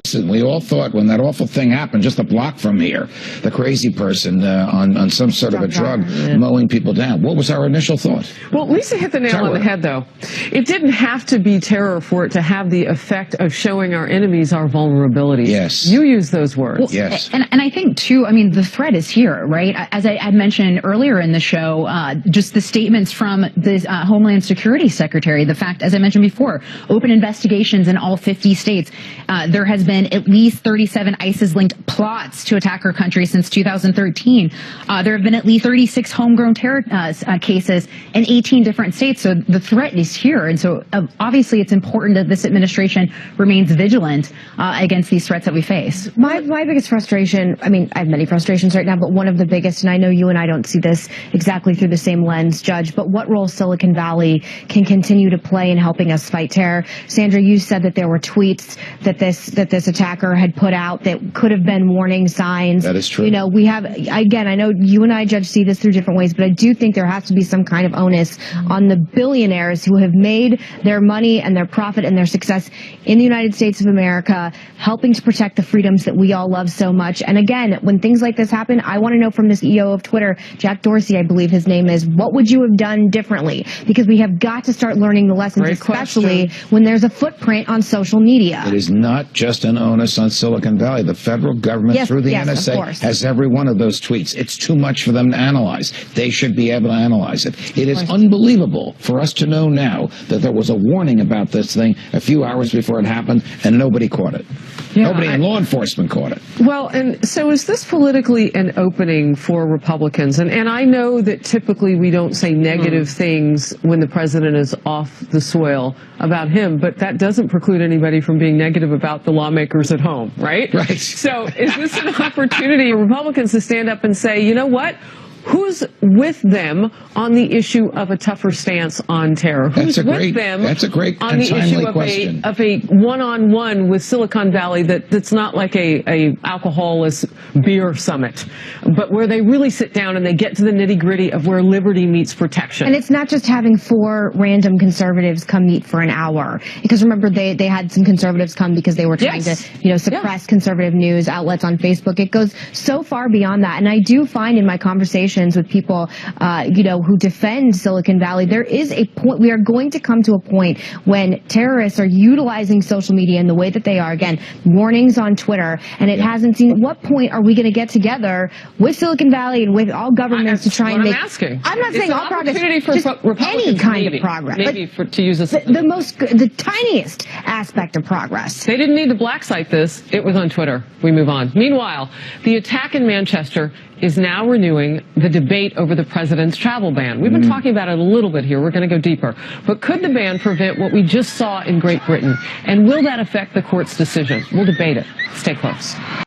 Listen, we all thought when that awful thing happened just a block from here, the crazy person on some sort of a drug mowing people down. What was our initial thought? Well, Lisa hit the nail on the head, though. It didn't have to be terror for it to have the effect of showing our enemies our vulnerabilities. Yes. You use those words. Well, yes. And I think, too, I mean, the threat is here, right? As I had mentioned earlier in the show, just the statements from the Homeland Security Secretary, the fact, as I mentioned before, open investigations in all 50 states. There has been at least 37 ISIS-linked plots to attack our country since 2013. There have been at least 36 homegrown terror cases in 18 different states. So the threat is here. And so obviously it's important that this administration remains vigilant against these threats that we face. My biggest frustration, I mean, I have many frustrations right now, but one of the biggest, and I know you and I don't see this exactly through the same lens, Judge, but what role Silicon Valley can continue to play in helping us fight terror? Sandra, you said that there were tweets that this attacker had put out that could have been warning signs. That is true. You know, we have, again, I know you and I, Judge, see this through different ways, but I do think there has to be some kind of onus on the billionaires who have made their money and their profit and their success in the United States of America, helping to protect the freedoms that we all love so much. And again, when things like this happen, I want to know from the CEO of Twitter, Jack Dorsey, I believe his name is, what would you have done differently? Because we have got to start learning the lessons, especially when there's a footprint on social media. It is not just an onus on Silicon Valley. The federal government, through the NSA, has every one of those tweets. It's too much for them to analyze. They should be able to analyze it. It is unbelievable for us to know now that there was a warning about this thing a few hours before it happened, and nobody caught it. Yeah, nobody in law enforcement caught it. Well, and so is this politically an opening for Republicans? And I know that typically we don't say negative things when the president is off the soil about him, but that doesn't preclude anybody from being negative about the lawmakers at home, right? Right. So is this an opportunity for Republicans to stand up and say, you know what? Who's with them on the issue of a tougher stance on terror? Who's with them on the issue of a one-on-one with Silicon Valley that's not like a alcoholless beer summit, but where they really sit down and they get to the nitty-gritty of where liberty meets protection? And it's not just having 4 random conservatives come meet for an hour. Because remember, they had some conservatives come because they were trying to, suppress conservative news outlets on Facebook. It goes so far beyond that. And I do find in my conversations with people, who defend Silicon Valley, there is a point, we are going to come to a point when terrorists are utilizing social media in the way that they are. Again, warnings on Twitter, and it hasn't seen, at what point are we going to get together with Silicon Valley and with all governments to try and make, I'm not saying all progress, just any kind of progress. Maybe to use this. The tiniest aspect of progress. They didn't need to black site this. It was on Twitter. We move on. Meanwhile, the attack in Manchester is now renewing the debate over the president's travel ban. We've been talking about it a little bit here. We're going to go deeper. But could the ban prevent what we just saw in Great Britain? And will that affect the court's decision? We'll debate it. Stay close.